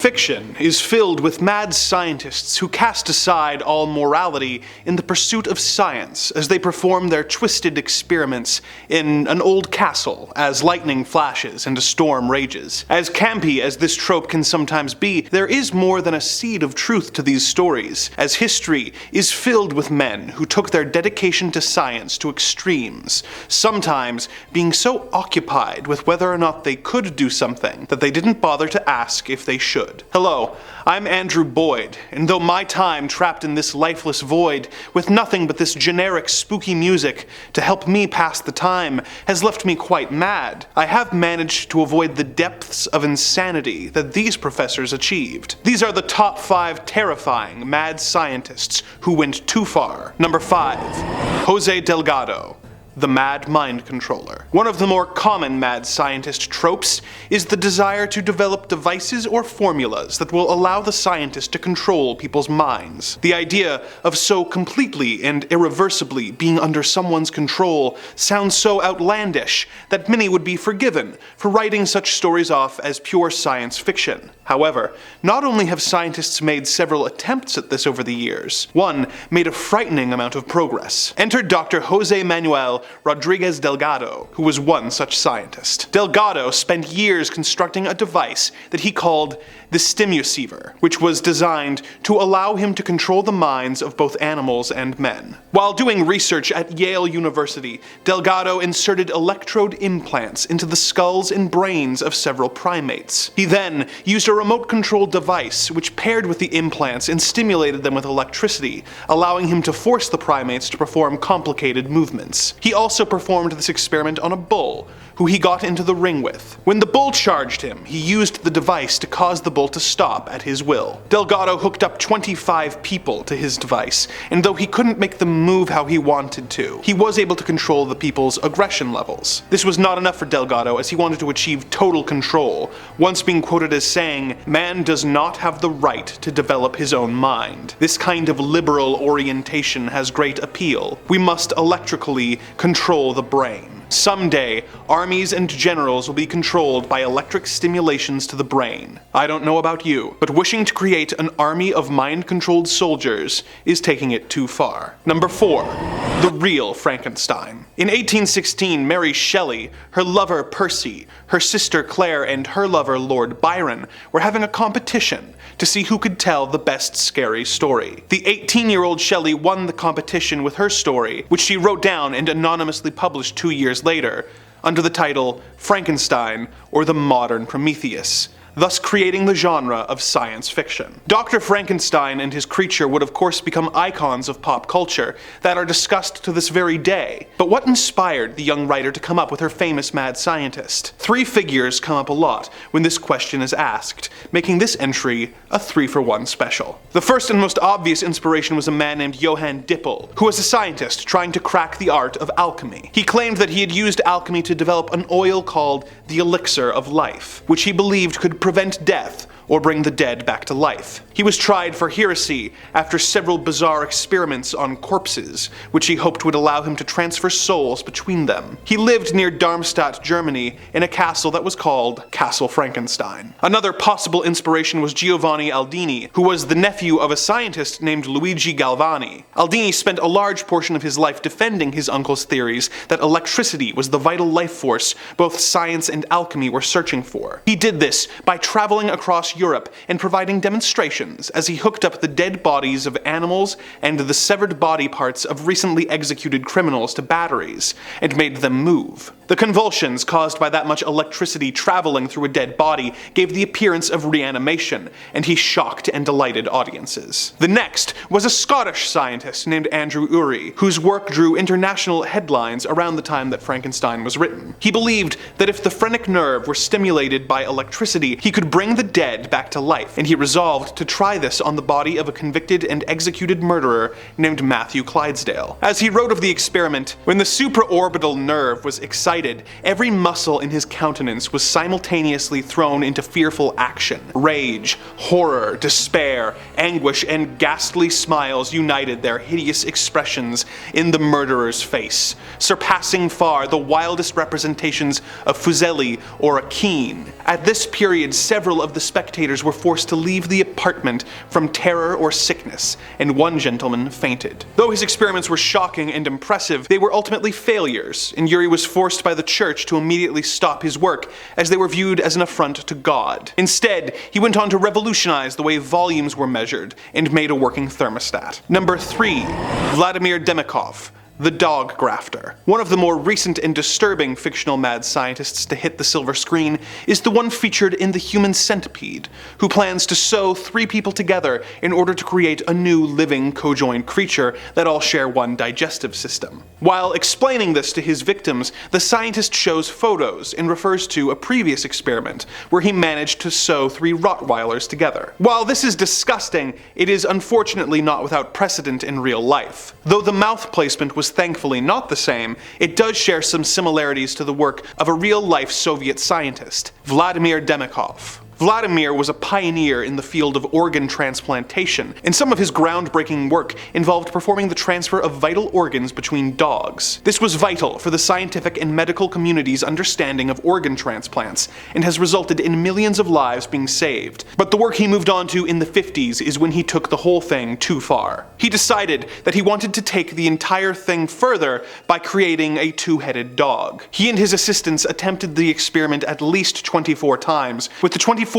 Fiction is filled with mad scientists who cast aside all morality in the pursuit of science as they perform their twisted experiments in an old castle as lightning flashes and a storm rages. As campy as this trope can sometimes be, there is more than a seed of truth to these stories, as history is filled with men who took their dedication to science to extremes, sometimes being so occupied with whether or not they could do something that they didn't bother to ask if they should. Hello, I'm Andrew Boyd, and though my time trapped in this lifeless void, with nothing but this generic spooky music to help me pass the time, has left me quite mad, I have managed to avoid the depths of insanity that these professors achieved. These are the top 5 terrifying mad scientists who went too far. Number 5. Jose Delgado, the Mad Mind Controller. One of the more common mad scientist tropes is the desire to develop devices or formulas that will allow the scientist to control people's minds. The idea of so completely and irreversibly being under someone's control sounds so outlandish that many would be forgiven for writing such stories off as pure science fiction. However, not only have scientists made several attempts at this over the years, one made a frightening amount of progress. Enter Dr. Jose Manuel Rodriguez Delgado, who was one such scientist. Delgado spent years constructing a device that he called the Stimuceiver, which was designed to allow him to control the minds of both animals and men. While doing research at Yale University, Delgado inserted electrode implants into the skulls and brains of several primates. He then used a remote-controlled device which paired with the implants and stimulated them with electricity, allowing him to force the primates to perform complicated movements. He also performed this experiment on a bull, who he got into the ring with. When the bull charged him, he used the device to cause the bull to stop at his will. Delgado hooked up 25 people to his device, and though he couldn't make them move how he wanted to, he was able to control the people's aggression levels. This was not enough for Delgado, as he wanted to achieve total control, once being quoted as saying, "Man does not have the right to develop his own mind. This kind of liberal orientation has great appeal. We must electrically control the brain. Someday, armies and generals will be controlled by electric stimulations to the brain. I don't know about you, but wishing to create an army of mind-controlled soldiers is taking it too far." Number 4. The Real Frankenstein. In 1816, Mary Shelley, her lover Percy, her sister Claire, and her lover Lord Byron were having a competition to see who could tell the best scary story. The 18-year-old Shelley won the competition with her story, which she wrote down and anonymously published 2 years later, under the title Frankenstein, or the Modern Prometheus, thus creating the genre of science fiction. Dr. Frankenstein and his creature would of course become icons of pop culture that are discussed to this very day. But what inspired the young writer to come up with her famous mad scientist? 3 figures come up a lot when this question is asked, making this entry a 3-for-1 special. The first and most obvious inspiration was a man named Johann Dippel, who was a scientist trying to crack the art of alchemy. He claimed that he had used alchemy to develop an oil called the elixir of life, which he believed could prevent death or bring the dead back to life. He was tried for heresy after several bizarre experiments on corpses, which he hoped would allow him to transfer souls between them. He lived near Darmstadt, Germany, in a castle that was called Castle Frankenstein. Another possible inspiration was Giovanni Aldini, who was the nephew of a scientist named Luigi Galvani. Aldini spent a large portion of his life defending his uncle's theories that electricity was the vital life force both science and alchemy were searching for. He did this by traveling across Europe and providing demonstrations as he hooked up the dead bodies of animals and the severed body parts of recently executed criminals to batteries and made them move. The convulsions caused by that much electricity traveling through a dead body gave the appearance of reanimation, and he shocked and delighted audiences. The next was a Scottish scientist named Andrew Urey, whose work drew international headlines around the time that Frankenstein was written. He believed that if the phrenic nerve were stimulated by electricity, he could bring the dead back to life, and he resolved to try this on the body of a convicted and executed murderer named Matthew Clydesdale. As he wrote of the experiment, when the supraorbital nerve was excited, every muscle in his countenance was simultaneously thrown into fearful action. Rage, horror, despair, anguish, and ghastly smiles united their hideous expressions in the murderer's face, surpassing far the wildest representations of Fuseli or a Keane. At this period, several of the spectators spectators were forced to leave the apartment from terror or sickness, and one gentleman fainted. Though his experiments were shocking and impressive, they were ultimately failures, and Yuri was forced by the church to immediately stop his work, as they were viewed as an affront to God. Instead, he went on to revolutionize the way volumes were measured, and made a working thermostat. Number 3. Vladimir Demikhov, the dog grafter. One of the more recent and disturbing fictional mad scientists to hit the silver screen is the one featured in The Human Centipede, who plans to sew 3 people together in order to create a new living co-joined creature that all share one digestive system. While explaining this to his victims, the scientist shows photos and refers to a previous experiment where he managed to sew 3 Rottweilers together. While this is disgusting, it is unfortunately not without precedent in real life. Though the mouth placement was thankfully not the same, it does share some similarities to the work of a real-life Soviet scientist, Vladimir Demikhov. Vladimir was a pioneer in the field of organ transplantation, and some of his groundbreaking work involved performing the transfer of vital organs between dogs. This was vital for the scientific and medical community's understanding of organ transplants, and has resulted in millions of lives being saved. But the work he moved on to in the 50s is when he took the whole thing too far. He decided that he wanted to take the entire thing further by creating a 2-headed dog. He and his assistants attempted the experiment at least 24 times, with the 24th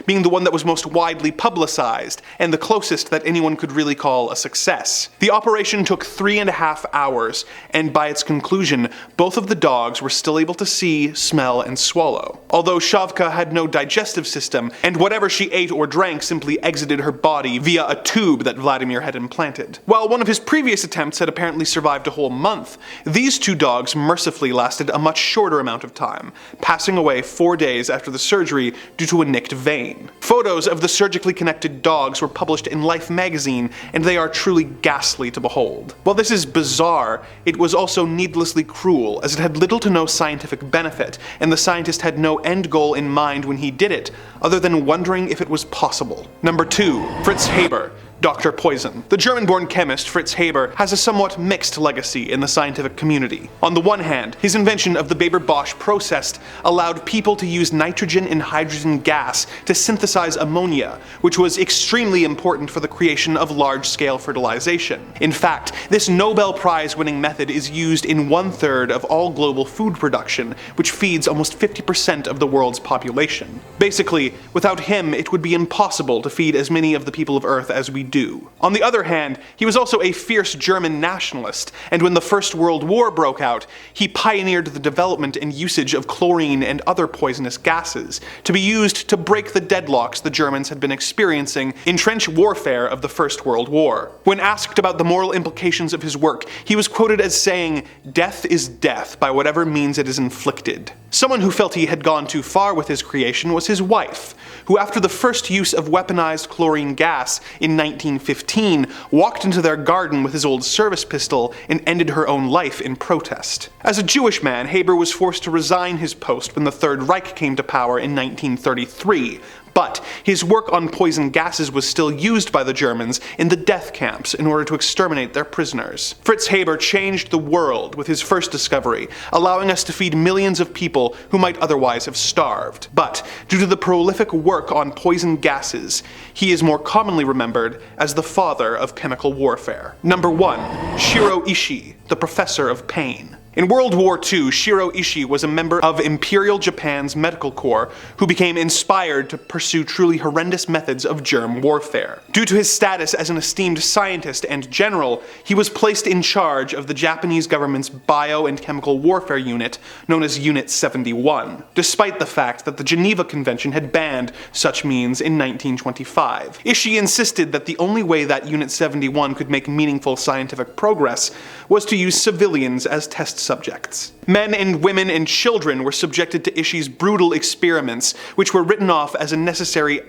being the one that was most widely publicized, and the closest that anyone could really call a success. The operation took 3.5 hours, and by its conclusion, both of the dogs were still able to see, smell, and swallow. Although Shavka had no digestive system, and whatever she ate or drank simply exited her body via a tube that Vladimir had implanted. While one of his previous attempts had apparently survived a whole month, these 2 dogs mercifully lasted a much shorter amount of time, passing away 4 days after the surgery due to a nicked vein. Photos of the surgically connected dogs were published in Life magazine, and they are truly ghastly to behold. While this is bizarre, it was also needlessly cruel, as it had little to no scientific benefit, and the scientist had no end goal in mind when he did it, other than wondering if it was possible. Number 2. Fritzhaber, Dr. Poison. The German-born chemist Fritzhaber has a somewhat mixed legacy in the scientific community. On the one hand, his invention of the Weber-Bosch process allowed people to use nitrogen and hydrogen gas to synthesize ammonia, which was extremely important for the creation of large-scale fertilization. In fact, this Nobel Prize-winning method is used in 1/3 of all global food production, which feeds almost 50% of the world's population. Basically, without him, it would be impossible to feed as many of the people of Earth as we do. On the other hand, he was also a fierce German nationalist, and when the First World War broke out, he pioneered the development and usage of chlorine and other poisonous gases, to be used to break the deadlocks the Germans had been experiencing in trench warfare of the First World War. When asked about the moral implications of his work, he was quoted as saying, "Death is death by whatever means it is inflicted." Someone who felt he had gone too far with his creation was his wife, who after the first use of weaponized chlorine gas in 1915 walked into their garden with his old service pistol and ended her own life in protest. As a Jewish man, Haber was forced to resign his post when the Third Reich came to power in 1933, but his work on poison gases was still used by the Germans in the death camps in order to exterminate their prisoners. Fritzhaber changed the world with his first discovery, allowing us to feed millions of people who might otherwise have starved. But due to the prolific work on poison gases, he is more commonly remembered as the father of chemical warfare. Number 1. Shiro Ishii, the Professor of Pain. In World War II, Shiro Ishii was a member of Imperial Japan's medical corps who became inspired to pursue truly horrendous methods of germ warfare. Due to his status as an esteemed scientist and general, he was placed in charge of the Japanese government's bio and chemical warfare unit, known as Unit 71, despite the fact that the Geneva Convention had banned such means in 1925. Ishii insisted that the only way that Unit 71 could make meaningful scientific progress was to use civilians as test subjects. Men and women and children were subjected to Ishii's brutal experiments, which were written off as necessary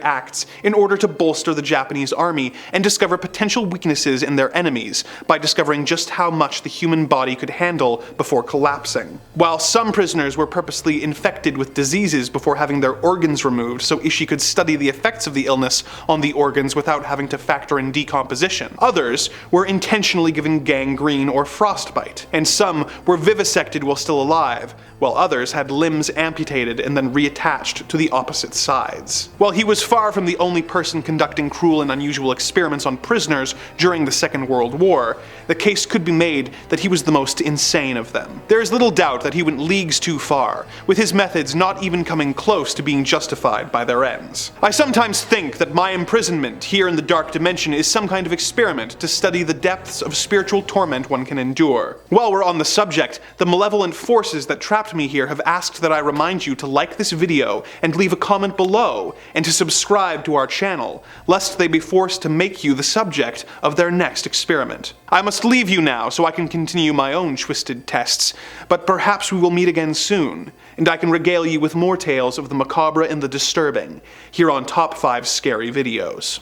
acts in order to bolster the Japanese army and discover potential weaknesses in their enemies by discovering just how much the human body could handle before collapsing. While some prisoners were purposely infected with diseases before having their organs removed so Ishii could study the effects of the illness on the organs without having to factor in decomposition, others were intentionally given gangrene or frostbite frostbite, and some were vivisected while still alive, while others had limbs amputated and then reattached to the opposite sides. While he was far from the only person conducting cruel and unusual experiments on prisoners during the Second World War, the case could be made that he was the most insane of them. There is little doubt that he went leagues too far, with his methods not even coming close to being justified by their ends. I sometimes think that my imprisonment here in the Dark Dimension is some kind of experiment to study the depths of spiritual torment one can endure. While we're on the subject, the malevolent forces that trapped me here have asked that I remind you to like this video and leave a comment below, and to subscribe to our channel, lest they be forced to make you the subject of their next experiment. I must leave you now so I can continue my own twisted tests, but perhaps we will meet again soon, and I can regale you with more tales of the macabre and the disturbing, here on Top 5 Scary Videos.